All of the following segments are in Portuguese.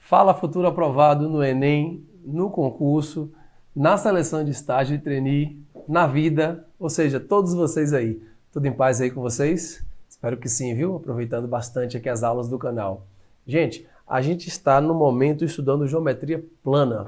Fala futuro aprovado no Enem, no concurso, na seleção de estágio e trainee, na vida, ou seja, todos vocês aí. Tudo em paz aí com vocês? Espero que sim, viu? Aproveitando bastante aqui as aulas do canal. Gente, a gente está no momento estudando geometria plana.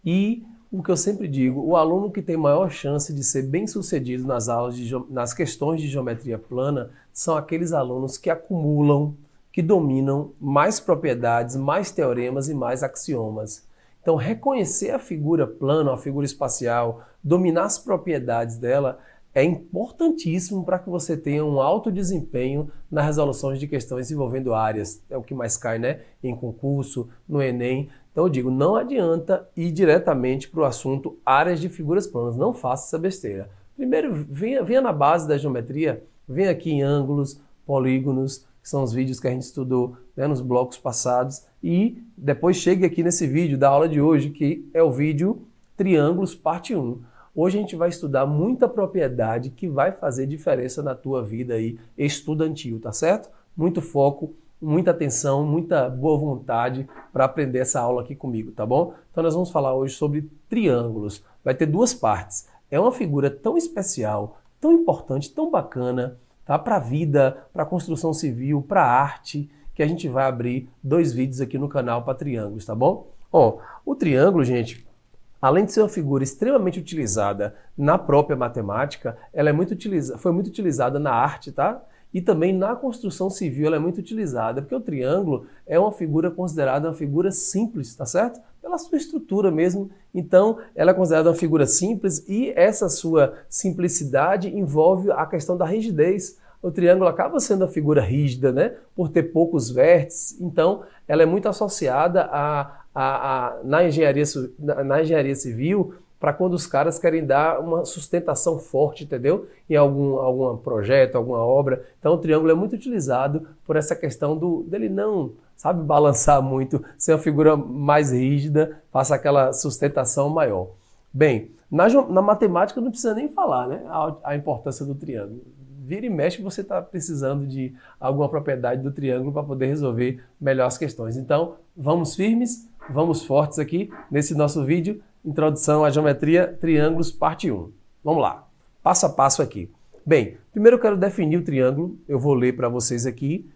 E o que eu sempre digo, o aluno que tem maior chance de ser bem-sucedido nas aulas nas questões de geometria plana são aqueles alunos que acumulam, que dominam mais propriedades, mais teoremas e mais axiomas. Então, reconhecer a figura plana, a figura espacial, dominar as propriedades dela é importantíssimo para que você tenha um alto desempenho nas resoluções de questões envolvendo áreas. É o que mais cai, né? Em concurso, no Enem. Então eu digo, não adianta ir diretamente para o assunto áreas de figuras planas. Não faça essa besteira. Primeiro, venha na base da geometria, venha aqui em ângulos, polígonos, que são os vídeos que a gente estudou, né, nos blocos passados, e depois chegue aqui nesse vídeo da aula de hoje, que é o vídeo Triângulos, parte 1. Hoje a gente vai estudar muita propriedade que vai fazer diferença na tua vida aí estudantil, tá certo? Muito foco, muita atenção, muita boa vontade para aprender essa aula aqui comigo, tá bom? Então nós vamos falar hoje sobre triângulos. Vai ter duas partes. É uma figura tão especial, tão importante, tão bacana, tá? Para a vida, para a construção civil, para a arte, que a gente vai abrir dois vídeos aqui no canal para triângulos, tá bom? Ó, o triângulo, gente, além de ser uma figura extremamente utilizada na própria matemática, ela é foi muito utilizada na arte, tá? E também na construção civil ela é muito utilizada, porque o triângulo é uma figura considerada uma figura simples, tá certo? Pela sua estrutura mesmo. Então, ela é considerada uma figura simples e essa sua simplicidade envolve a questão da rigidez. O triângulo acaba sendo uma figura rígida, né? Por ter poucos vértices. Então, ela é muito associada na engenharia civil, para quando os caras querem dar uma sustentação forte, entendeu? Em algum projeto, alguma obra. Então o triângulo é muito utilizado por essa questão dele não, sabe, balançar muito, ser uma figura mais rígida, faça aquela sustentação maior. Bem, na matemática não precisa nem falar, né? A importância do triângulo. Vira e mexe, você está precisando de alguma propriedade do triângulo para poder resolver melhor as questões. Então, vamos firmes, vamos fortes aqui nesse nosso vídeo, Introdução à Geometria Triângulos, parte 1. Vamos lá, passo a passo aqui. Bem, primeiro eu quero definir o triângulo, eu vou ler para vocês aqui.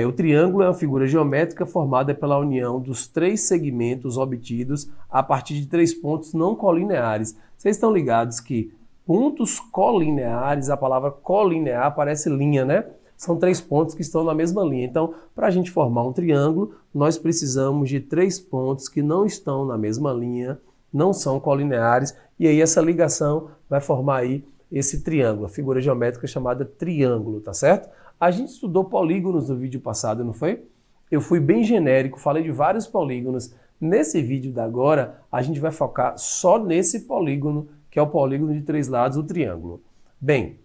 O triângulo é uma figura geométrica formada pela união dos três segmentos obtidos a partir de três pontos não colineares. Vocês estão ligados que pontos colineares, a palavra colinear parece linha, né? São três pontos que estão na mesma linha. Então, para a gente formar um triângulo, nós precisamos de três pontos que não estão na mesma linha, não são colineares, e aí essa ligação vai formar aí esse triângulo, a figura geométrica chamada triângulo, tá certo? A gente estudou polígonos no vídeo passado, não foi? Eu fui bem genérico, falei de vários polígonos. Nesse vídeo da agora, a gente vai focar só nesse polígono, que é o polígono de três lados do triângulo. Bem,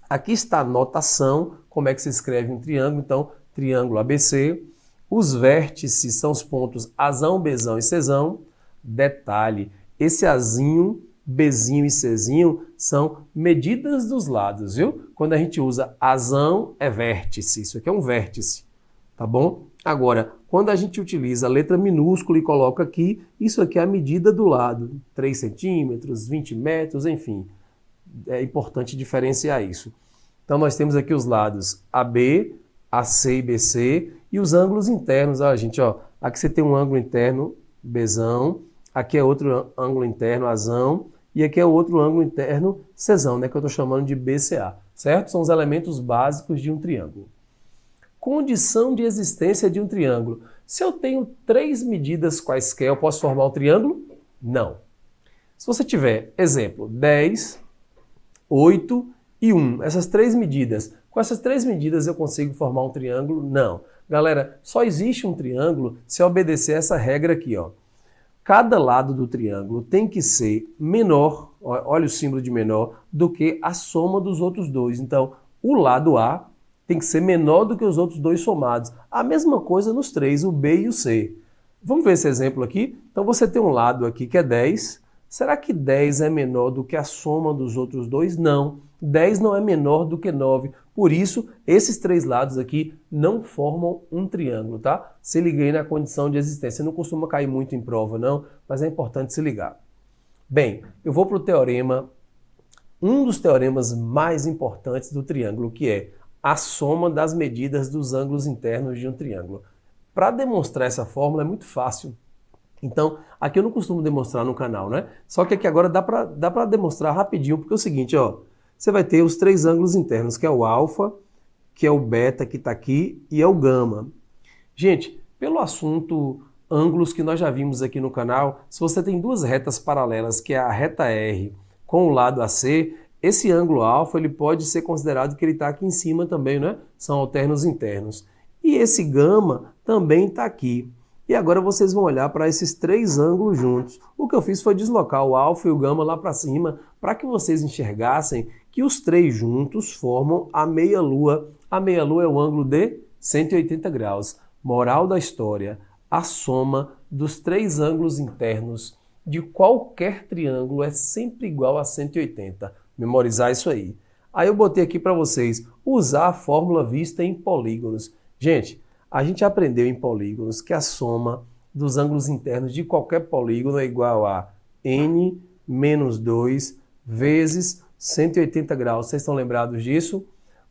aqui está a notação, como é que se escreve um triângulo. Então, triângulo ABC. Os vértices são os pontos Azão, Bzão e Czão. Detalhe, esse Azinho, Bzinho e Czinho são medidas dos lados, viu? Quando a gente usa Azão, é vértice. Isso aqui é um vértice, tá bom? Agora, quando a gente utiliza a letra minúscula e coloca aqui, isso aqui é a medida do lado. 3 centímetros, 20 metros, enfim. É importante diferenciar isso. Então nós temos aqui os lados AB, AC e BC e os ângulos internos. Ó, gente, ó, aqui você tem um ângulo interno, Bzão, aqui é outro ângulo interno, Azão, e aqui é outro ângulo interno, Czão, né, que eu estou chamando de BCA, certo? São os elementos básicos de um triângulo. Condição de existência de um triângulo. Se eu tenho três medidas quaisquer, eu posso formar um triângulo? Não. Se você tiver, exemplo, 10, 8 e 1, essas três medidas, com essas três medidas eu consigo formar um triângulo? Não. Galera, só existe um triângulo se eu obedecer essa regra aqui, ó. Cada lado do triângulo tem que ser menor, olha o símbolo de menor, do que a soma dos outros dois. Então, o lado A tem que ser menor do que os outros dois somados. A mesma coisa nos três, o B e o C. Vamos ver esse exemplo aqui? Então, você tem um lado aqui que é 10, Será que 10 é menor do que a soma dos outros dois? Não. 10 não é menor do que 9. Por isso, esses três lados aqui não formam um triângulo, tá? Se ligue aí na condição de existência. Não costuma cair muito em prova, não, mas é importante se ligar. Bem, eu vou para o teorema, um dos teoremas mais importantes do triângulo, que é a soma das medidas dos ângulos internos de um triângulo. Para demonstrar essa fórmula é muito fácil. Então, aqui eu não costumo demonstrar no canal, né? Só que aqui agora dá para demonstrar rapidinho, porque é o seguinte, ó. Você vai ter os três ângulos internos, que é o alfa, que é o beta que está aqui, e é o gama. Gente, pelo assunto ângulos que nós já vimos aqui no canal, se você tem duas retas paralelas, que é a reta R com o lado AC, esse ângulo alfa ele pode ser considerado que ele está aqui em cima também, né? São alternos internos. E esse gama também está aqui. E agora vocês vão olhar para esses três ângulos juntos. O que eu fiz foi deslocar o alfa e o gama lá para cima, para que vocês enxergassem que os três juntos formam a meia-lua. A meia-lua é o ângulo de 180 graus. Moral da história, a soma dos três ângulos internos de qualquer triângulo é sempre igual a 180. Memorizar isso aí. Aí eu botei aqui para vocês usar a fórmula vista em polígonos. Gente, a gente aprendeu em polígonos que a soma dos ângulos internos de qualquer polígono é igual a n menos 2 vezes 180 graus. Vocês estão lembrados disso?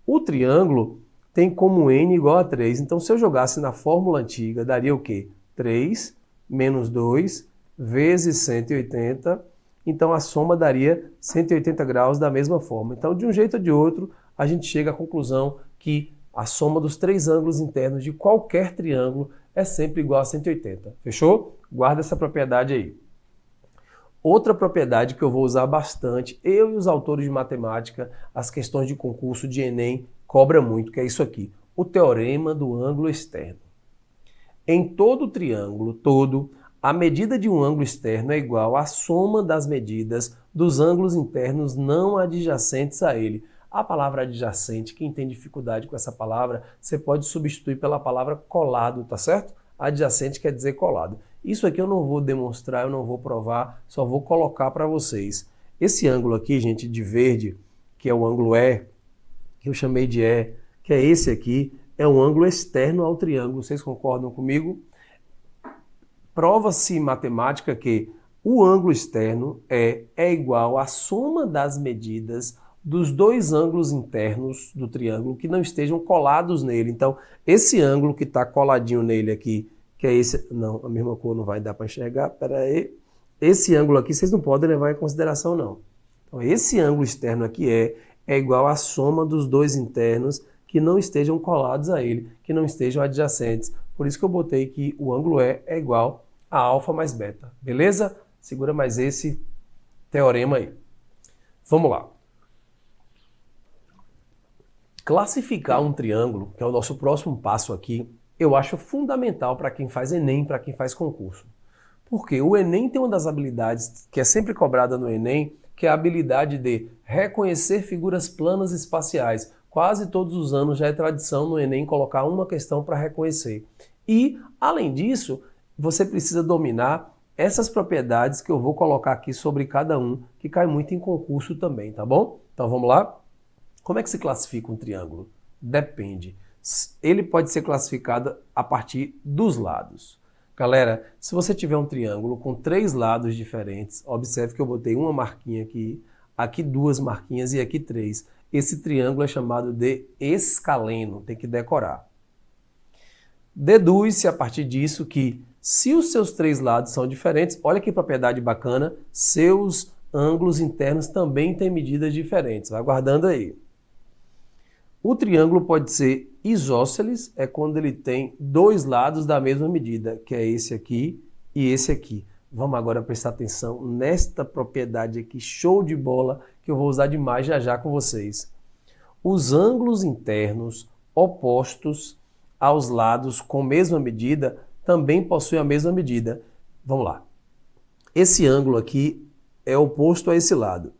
O triângulo tem como n igual a 3. Então, se eu jogasse na fórmula antiga, daria o quê? 3 menos 2 vezes 180. Então, a soma daria 180 graus da mesma forma. Então, de um jeito ou de outro, a gente chega à conclusão que a soma dos três ângulos internos de qualquer triângulo é sempre igual a 180. Fechou? Guarda essa propriedade aí. Outra propriedade que eu vou usar bastante, eu e os autores de matemática, as questões de concurso de Enem, cobra muito, que é isso aqui. O teorema do ângulo externo. Em todo triângulo, a medida de um ângulo externo é igual à soma das medidas dos ângulos internos não adjacentes a ele. A palavra adjacente, quem tem dificuldade com essa palavra, você pode substituir pela palavra colado, tá certo? Adjacente quer dizer colado. Isso aqui eu não vou demonstrar, eu não vou provar, só vou colocar para vocês. Esse ângulo aqui, gente, de verde, que é o ângulo E, que eu chamei de E, que é esse aqui, é um ângulo externo ao triângulo. Vocês concordam comigo? Prova-se em matemática que o ângulo externo é igual à soma das medidas dos dois ângulos internos do triângulo que não estejam colados nele. Então, esse ângulo que está coladinho nele aqui, que é esse... Não, a mesma cor não vai dar para enxergar, pera aí. Esse ângulo aqui vocês não podem levar em consideração, não. Então, esse ângulo externo aqui é igual à soma dos dois internos que não estejam colados a ele, que não estejam adjacentes. Por isso que eu botei que o ângulo E é igual a alfa mais beta. Beleza? Segura mais esse teorema aí. Vamos lá. Classificar um triângulo, que é o nosso próximo passo aqui, eu acho fundamental para quem faz Enem, para quem faz concurso. Porque o Enem tem uma das habilidades que é sempre cobrada no Enem, que é a habilidade de reconhecer figuras planas espaciais. Quase todos os anos já é tradição no Enem colocar uma questão para reconhecer. E, além disso, você precisa dominar essas propriedades que eu vou colocar aqui sobre cada um, que cai muito em concurso também, tá bom? Então vamos lá? Como é que se classifica um triângulo? Depende. Ele pode ser classificado a partir dos lados. Galera, se você tiver um triângulo com três lados diferentes, observe que eu botei uma marquinha aqui, aqui duas marquinhas e aqui três. Esse triângulo é chamado de escaleno, tem que decorar. Deduz-se a partir disso que, se os seus três lados são diferentes, olha que propriedade bacana, seus ângulos internos também têm medidas diferentes. Vai guardando aí. O triângulo pode ser isósceles, é quando ele tem dois lados da mesma medida, que é esse aqui e esse aqui. Vamos agora prestar atenção nesta propriedade aqui, show de bola, que eu vou usar demais já já com vocês. Os ângulos internos opostos aos lados com mesma medida também possuem a mesma medida. Vamos lá. Esse ângulo aqui é oposto a esse lado.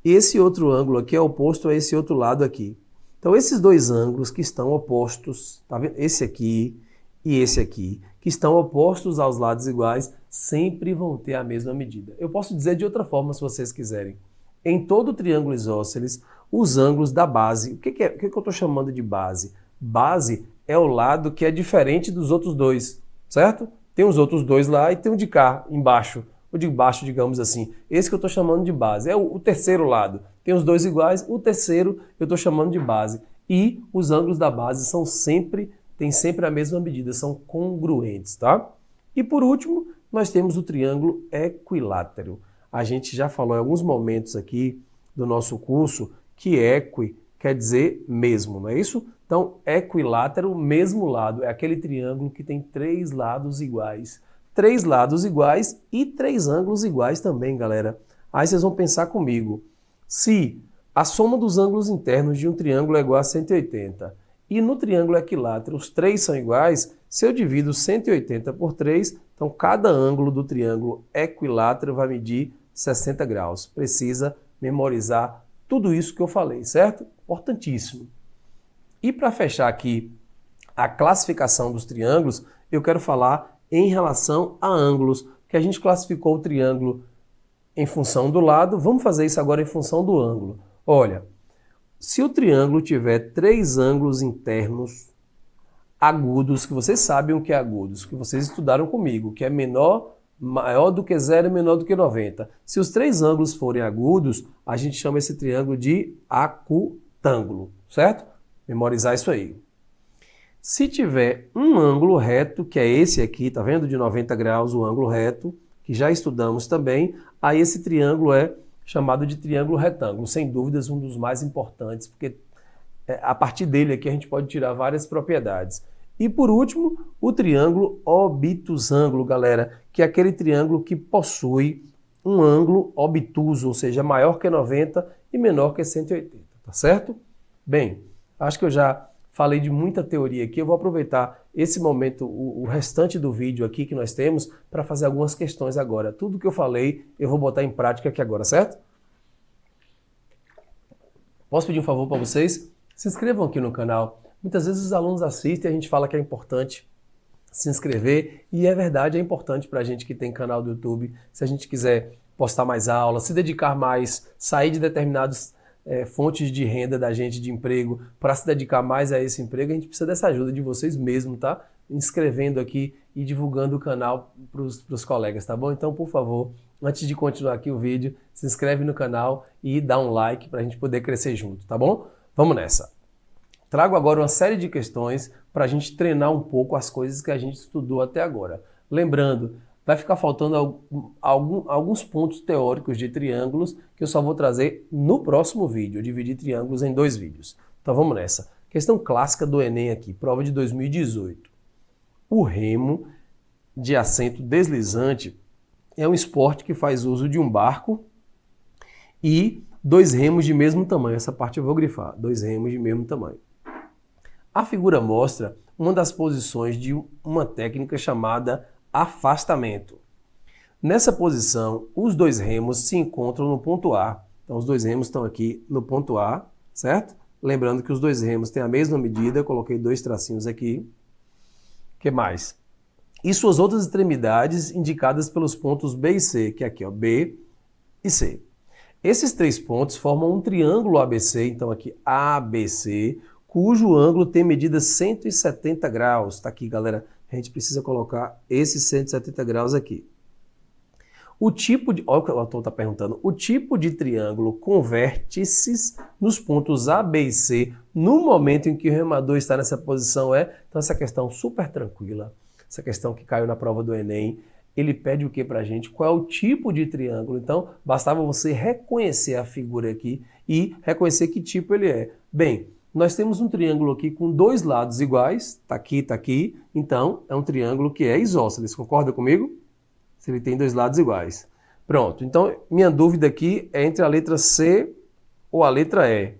E esse outro ângulo aqui é oposto a esse outro lado aqui. Então, esses dois ângulos que estão opostos, tá vendo? Esse aqui e esse aqui, que estão opostos aos lados iguais, sempre vão ter a mesma medida. Eu posso dizer de outra forma se vocês quiserem. Em todo triângulo isósceles, os ângulos da base, o que eu estou chamando de base? Base é o lado que é diferente dos outros dois, certo? Tem os outros dois lá e tem o de cá, embaixo. O de baixo, digamos assim. Esse que eu estou chamando de base. É o terceiro lado. Tem os dois iguais, o terceiro eu estou chamando de base. E os ângulos da base têm sempre a mesma medida, são congruentes, tá? E por último, nós temos o triângulo equilátero. A gente já falou em alguns momentos aqui do nosso curso que equi quer dizer mesmo, não é isso? Então, equilátero, mesmo lado, é aquele triângulo que tem três lados iguais. Três lados iguais e três ângulos iguais também, galera. Aí vocês vão pensar comigo. Se a soma dos ângulos internos de um triângulo é igual a 180 e no triângulo equilátero os três são iguais, se eu divido 180 por 3, então cada ângulo do triângulo equilátero vai medir 60 graus. Precisa memorizar tudo isso que eu falei, certo? Importantíssimo. E para fechar aqui a classificação dos triângulos, eu quero falar em relação a ângulos, que a gente classificou o triângulo em função do lado, vamos fazer isso agora em função do ângulo. Olha, se o triângulo tiver três ângulos internos agudos, que vocês sabem o que é agudos, que vocês estudaram comigo, que é maior do que 0 e menor do que 90. Se os três ângulos forem agudos, a gente chama esse triângulo de acutângulo, certo? Memorizar isso aí. Se tiver um ângulo reto, que é esse aqui, tá vendo? De 90 graus, o ângulo reto, que já estudamos também, aí esse triângulo é chamado de triângulo retângulo, sem dúvidas um dos mais importantes, porque a partir dele aqui a gente pode tirar várias propriedades. E por último, o triângulo obtusângulo, galera, que é aquele triângulo que possui um ângulo obtuso, ou seja, maior que 90 e menor que 180, tá certo? Bem, acho que eu já falei de muita teoria aqui, eu vou aproveitar esse momento, o restante do vídeo aqui que nós temos, para fazer algumas questões agora. Tudo que eu falei, eu vou botar em prática aqui agora, certo? Posso pedir um favor para vocês? Se inscrevam aqui no canal. Muitas vezes os alunos assistem e a gente fala que é importante se inscrever, e é verdade, é importante para a gente que tem canal do YouTube, se a gente quiser postar mais aulas, se dedicar mais, sair de determinados fontes de renda da gente, de emprego, para se dedicar mais a esse emprego, a gente precisa dessa ajuda de vocês mesmo, tá? Inscrevendo aqui e divulgando o canal para os colegas, tá bom? Então, por favor, antes de continuar aqui o vídeo, se inscreve no canal e dá um like para a gente poder crescer junto, tá bom? Vamos nessa! Trago agora uma série de questões para a gente treinar um pouco as coisas que a gente estudou até agora. Lembrando, vai ficar faltando alguns pontos teóricos de triângulos que eu só vou trazer no próximo vídeo. Eu dividi triângulos em 2 vídeos. Então vamos nessa. Questão clássica do Enem aqui, prova de 2018. O remo de assento deslizante é um esporte que faz uso de um barco e 2 remos de mesmo tamanho. Essa parte eu vou grifar. 2 remos de mesmo tamanho. A figura mostra uma das posições de uma técnica chamada afastamento. Nessa posição, os 2 remos se encontram no ponto A. Então, os 2 remos estão aqui no ponto A, certo? Lembrando que os 2 remos têm a mesma medida, coloquei 2 tracinhos aqui. O que mais? E suas outras extremidades indicadas pelos pontos B e C, que é aqui, ó, B e C. Esses 3 pontos formam um triângulo ABC, então aqui ABC, cujo ângulo tem medida 170 graus. Tá aqui, galera. A gente precisa colocar esses 170 graus aqui. O tipo de... Olha o que o autor está perguntando. O tipo de triângulo com vértices nos pontos A, B e C no momento em que o remador está nessa posição é... Então essa questão super tranquila, essa questão que caiu na prova do Enem, ele pede o que para a gente? Qual é o tipo de triângulo? Então bastava você reconhecer a figura aqui e reconhecer que tipo ele é. Bem, nós temos um triângulo aqui com 2 lados iguais, tá aqui, então é um triângulo que é isósceles, concorda comigo? Se ele tem 2 lados iguais. Pronto, então minha dúvida aqui é entre a letra C ou a letra E.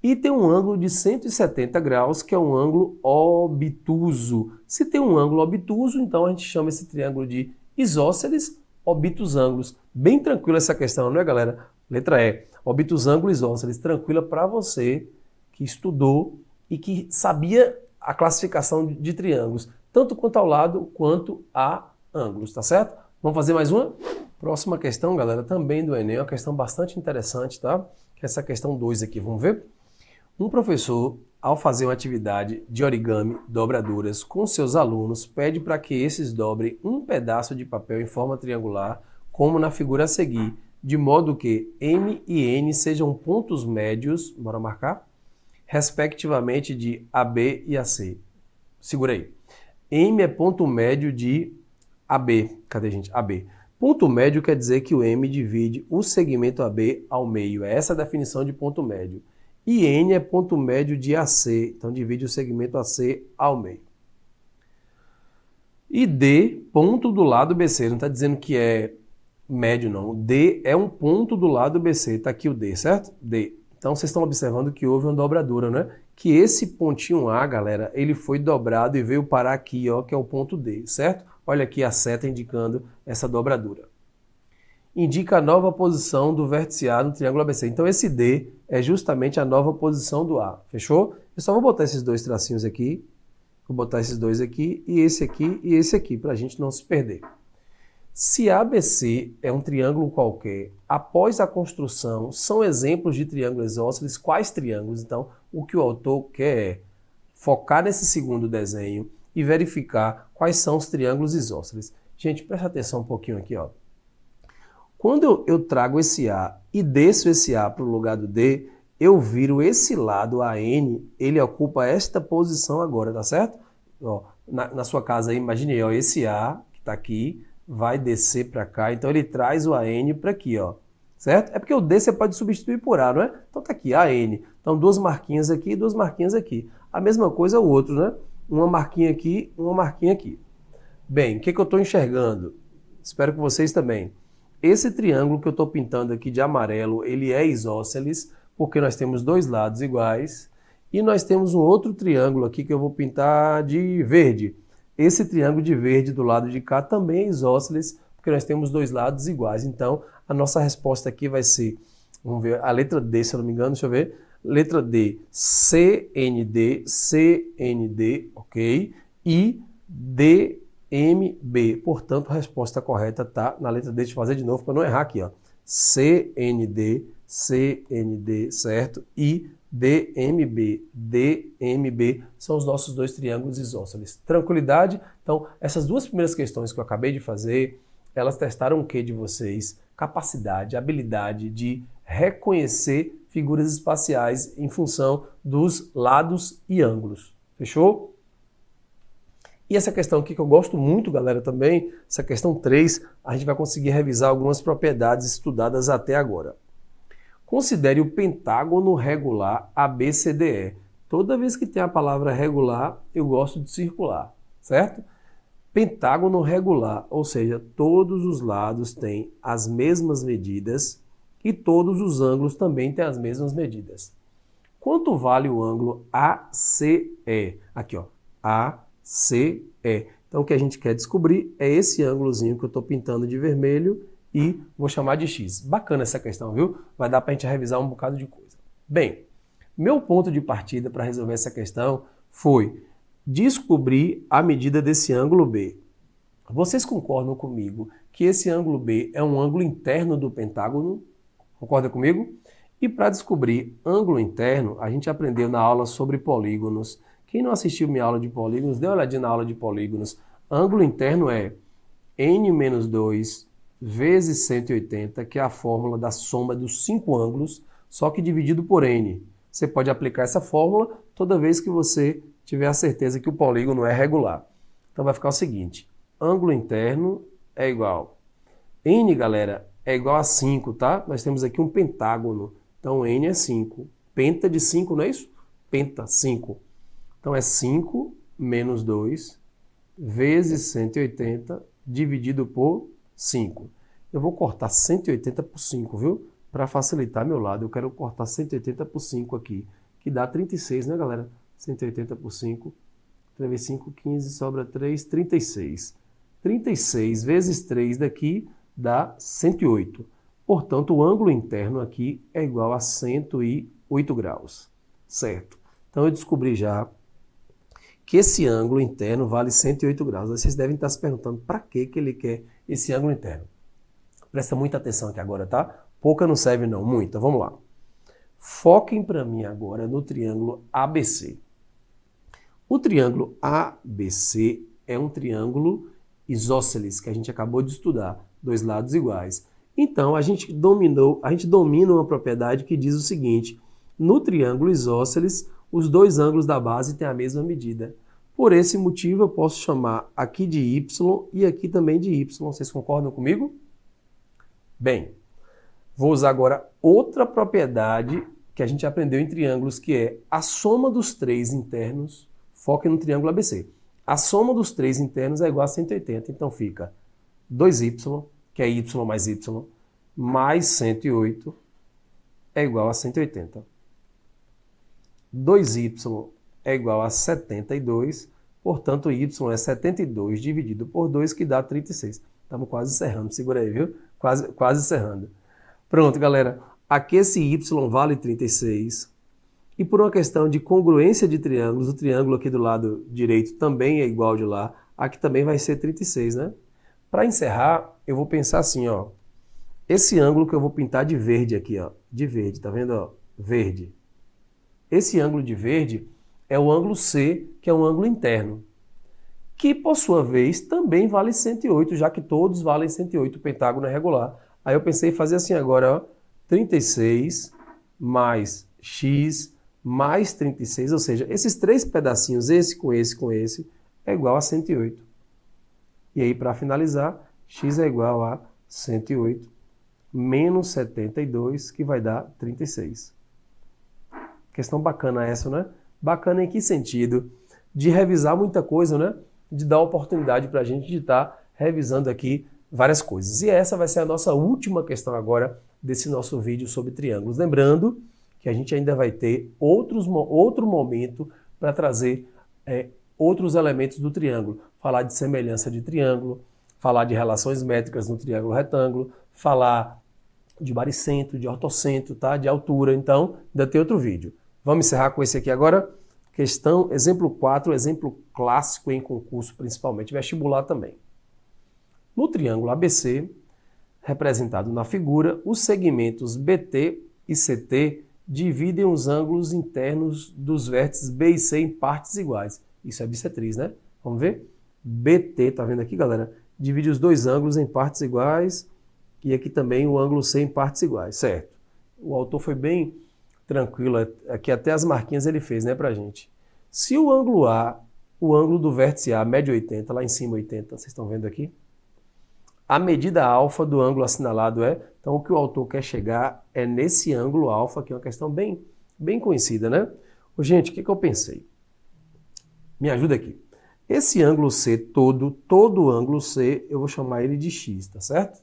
E tem um ângulo de 170 graus, que é um ângulo obtuso. Se tem um ângulo obtuso, então a gente chama esse triângulo de isósceles obtusângulos. Bem tranquila essa questão, não é, galera? Letra E, obtusângulo isósceles, tranquila para você que estudou e que sabia a classificação de triângulos, tanto quanto ao lado quanto a ângulos, tá certo? Vamos fazer mais uma? Próxima questão, galera, também do Enem, uma questão bastante interessante, tá? Que é essa questão 2 aqui, vamos ver? Um professor, ao fazer uma atividade de origami, dobraduras, com seus alunos, pede para que esses dobrem um pedaço de papel em forma triangular, como na figura a seguir, de modo que M e N sejam pontos médios, bora marcar, respectivamente de AB e AC. Segura aí. M é ponto médio de AB. Cadê, gente? AB. Ponto médio quer dizer que o M divide o segmento AB ao meio. É essa a definição de ponto médio. E N é ponto médio de AC. Então, divide o segmento AC ao meio. E D, ponto do lado BC. Não está dizendo que é médio, não. D é um ponto do lado BC. Está aqui o D, certo? D. Então, vocês estão observando que houve uma dobradura, né? Que esse pontinho A, galera, ele foi dobrado e veio parar aqui, ó, que é o ponto D, certo? Olha aqui a seta indicando essa dobradura. Indica a nova posição do vértice A no triângulo ABC. Então, esse D é justamente a nova posição do A, fechou? Eu só vou botar esses dois tracinhos aqui, vou botar esses dois aqui, e esse aqui, para a gente não se perder. Se ABC é um triângulo qualquer, após a construção, são exemplos de triângulos isósceles, quais triângulos? Então, o que o autor quer é focar nesse segundo desenho e verificar quais são os triângulos isósceles. Gente, presta atenção um pouquinho aqui, ó. Quando eu trago esse A e desço esse A para o lugar do D, eu viro esse lado, AN, ele ocupa esta posição agora, tá certo? Ó, na sua casa aí, imagine, ó, esse A que está aqui, vai descer para cá, então ele traz o AN para aqui, ó, certo? É porque o D você pode substituir por A, não é? Então tá aqui, AN. Então duas marquinhas aqui e duas marquinhas aqui. A mesma coisa o outro, né? Uma marquinha aqui, uma marquinha aqui. Bem, o que eu estou enxergando? Espero que vocês também. Esse triângulo que eu estou pintando aqui de amarelo, ele é isósceles, porque nós temos dois lados iguais, e nós temos um outro triângulo aqui que eu vou pintar de verde. Esse triângulo de verde do lado de cá também é isósceles, porque nós temos dois lados iguais. Então, a nossa resposta aqui vai ser, vamos ver, a letra D, se eu não me engano, deixa eu ver. Letra D, CND, CND, ok? E DMB. Portanto, a resposta correta está na letra D. Deixa eu fazer de novo para não errar aqui, ó. CND, CND, certo? E DMB, DMB são os nossos dois triângulos isósceles. Tranquilidade? Então, essas duas primeiras questões que eu acabei de fazer, elas testaram o que de vocês? Capacidade, habilidade de reconhecer figuras espaciais em função dos lados e ângulos. Fechou? E essa questão aqui que eu gosto muito, galera, também, essa questão 3, a gente vai conseguir revisar algumas propriedades estudadas até agora. Considere o pentágono regular ABCDE. Toda vez que tem a palavra regular, eu gosto de circular, certo? Pentágono regular, ou seja, todos os lados têm as mesmas medidas e todos os ângulos também têm as mesmas medidas. Quanto vale o ângulo ACE? Aqui, ó, ACE. Então, o que a gente quer descobrir é esse ângulozinho que eu estou pintando de vermelho e vou chamar de X. Bacana essa questão, viu? Vai dar para a gente revisar um bocado de coisa. Bem, meu ponto de partida para resolver essa questão foi descobrir a medida desse ângulo B. Vocês concordam comigo que esse ângulo B é um ângulo interno do pentágono? Concorda comigo? E para descobrir ângulo interno, a gente aprendeu na aula sobre polígonos. Quem não assistiu minha aula de polígonos, dê uma olhadinha na aula de polígonos. Ângulo interno é n-2 vezes 180, que é a fórmula da soma dos 5 ângulos, só que dividido por n. Você pode aplicar essa fórmula toda vez que você tiver a certeza que o polígono é regular. Então vai ficar o seguinte, ângulo interno é igual. N, galera, é igual a 5, tá? Nós temos aqui um pentágono, então n é 5. Penta de 5, não é isso? Penta, 5. Então é 5 menos 2 vezes 180 dividido por 5. Eu vou cortar 180 por 5, viu? Para facilitar meu lado, eu quero cortar 180 por 5 aqui, que dá 36, né, galera? 180 por 5, 3 vezes 5, 15, sobra 3, 36. 36 vezes 3 daqui dá 108. Portanto, o ângulo interno aqui é igual a 108 graus, certo? Então, eu descobri já que esse ângulo interno vale 108 graus. Vocês devem estar se perguntando para que ele quer esse ângulo interno. Presta muita atenção aqui agora, tá? Pouca não serve não, muita. Vamos lá. Foquem para mim agora no triângulo ABC. O triângulo ABC é um triângulo isósceles, que a gente acabou de estudar, dois lados iguais. Então, a gente domina uma propriedade que diz o seguinte: no triângulo isósceles, os dois ângulos da base têm a mesma medida. Por esse motivo, eu posso chamar aqui de Y e aqui também de Y. Vocês concordam comigo? Bem, vou usar agora outra propriedade que a gente aprendeu em triângulos, que é a soma dos três internos. Foque no triângulo ABC. A soma dos três internos é igual a 180. Então fica 2y, que é y mais y, mais 108 é igual a 180. 2y é igual a 72, portanto y é 72 dividido por 2, que dá 36. Estamos quase encerrando, segura aí, viu? Quase encerrando. Pronto, galera. Aqui esse y vale 36. E por uma questão de congruência de triângulos, o triângulo aqui do lado direito também é igual de lá. Aqui também vai ser 36, né? Para encerrar, eu vou pensar assim, ó. Esse ângulo que eu vou pintar de verde aqui, ó. De verde, tá vendo, ó? Verde. Esse ângulo de verde é o ângulo C, que é um ângulo interno, que por sua vez também vale 108, já que todos valem 108, o pentágono é regular. Aí eu pensei em fazer assim agora, ó, 36 mais x mais 36, ou seja, esses três pedacinhos, esse, é igual a 108. E aí, para finalizar, x é igual a 108 menos 72, que vai dar 36. Questão bacana essa, né? Bacana em que sentido? De revisar muita coisa, né? De dar oportunidade para a gente de estar revisando aqui várias coisas. E essa vai ser a nossa última questão agora desse nosso vídeo sobre triângulos. Lembrando que a gente ainda vai ter outro momento para trazer outros elementos do triângulo. Falar de semelhança de triângulo, falar de relações métricas no triângulo retângulo, falar de baricentro, de ortocentro, tá? De altura. Então, ainda tem outro vídeo. Vamos encerrar com esse aqui agora? Questão, exemplo 4, exemplo clássico em concurso, principalmente vestibular também. No triângulo ABC, representado na figura, os segmentos BT e CT dividem os ângulos internos dos vértices B e C em partes iguais. Isso é bissetriz, né? Vamos ver? BT, tá vendo aqui, galera? Divide os dois ângulos em partes iguais e aqui também o ângulo C em partes iguais, certo? O autor foi bem tranquilo, aqui até as marquinhas ele fez, né, pra gente. Se o ângulo A, o ângulo do vértice A mede 80, lá em cima 80, vocês estão vendo aqui? A medida alfa do ângulo assinalado é, então o que o autor quer chegar é nesse ângulo alfa, que é uma questão bem conhecida, né? Gente, o que eu pensei? Me ajuda aqui. Esse ângulo C todo ângulo C, eu vou chamar ele de x, tá certo?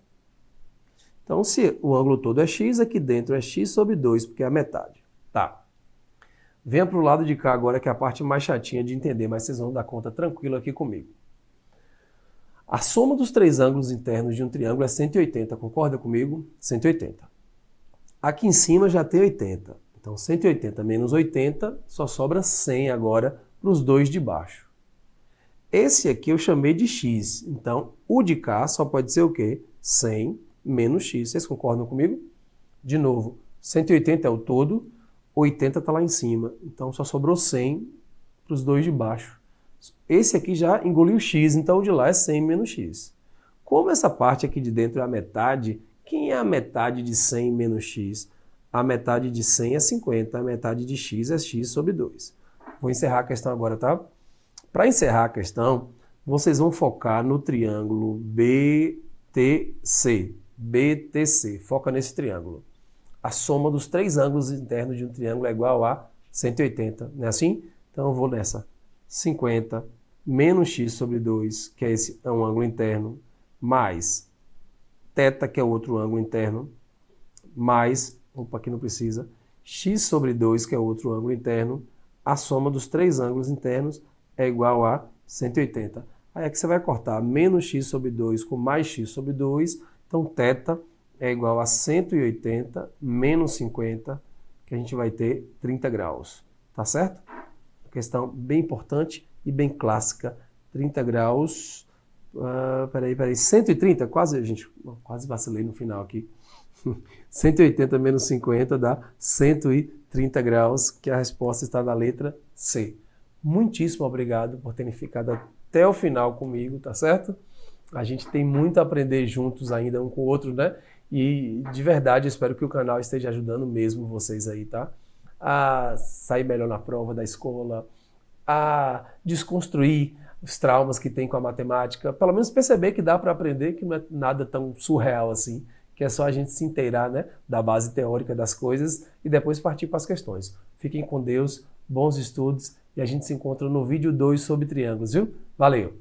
Então, se o ângulo todo é x, aqui dentro é x sobre 2, porque é a metade. Tá. Venha para o lado de cá agora, que é a parte mais chatinha de entender, mas vocês vão dar conta tranquilo aqui comigo. A soma dos três ângulos internos de um triângulo é 180, concorda comigo? 180. Aqui em cima já tem 80. Então, 180 menos 80, só sobra 100 agora para os dois de baixo. Esse aqui eu chamei de x. Então, o de cá só pode ser o quê? 100 menos x. Vocês concordam comigo? De novo, 180 é o todo, 80 está lá em cima. Então, só sobrou 100 para os dois de baixo. Esse aqui já engoliu x, então o de lá é 100 menos x. Como essa parte aqui de dentro é a metade, quem é a metade de 100 menos x? A metade de 100 é 50, a metade de x é x sobre 2. Vou encerrar a questão agora, tá? Para encerrar a questão, vocês vão focar no triângulo BTC. BTC, foca nesse triângulo. A soma dos três ângulos internos de um triângulo é igual a 180, não é assim? Então eu vou nessa. 50 menos x sobre 2, que é um ângulo interno, mais θ, que é outro ângulo interno, mais, opa, aqui não precisa, x sobre 2, que é outro ângulo interno, a soma dos três ângulos internos é igual a 180. Aí aqui você vai cortar menos x sobre 2 com mais x sobre 2, então θ é igual a 180 menos 50, que a gente vai ter 30 graus, tá certo? Questão bem importante e bem clássica, 30 graus Peraí, 130, quase, gente, quase vacilei no final aqui. 180 menos 50 dá 130 graus, que a resposta está na letra C. Muitíssimo obrigado por terem ficado até o final comigo, tá certo? A gente tem muito a aprender juntos ainda um com o outro, né? E de verdade, espero que o canal esteja ajudando mesmo vocês aí, tá? A sair melhor na prova da escola, a desconstruir os traumas que tem com a matemática, pelo menos perceber que dá para aprender, que não é nada tão surreal assim, que é só a gente se inteirar, né, da base teórica das coisas e depois partir para as questões. Fiquem com Deus, bons estudos e a gente se encontra no vídeo 2 sobre triângulos, viu? Valeu!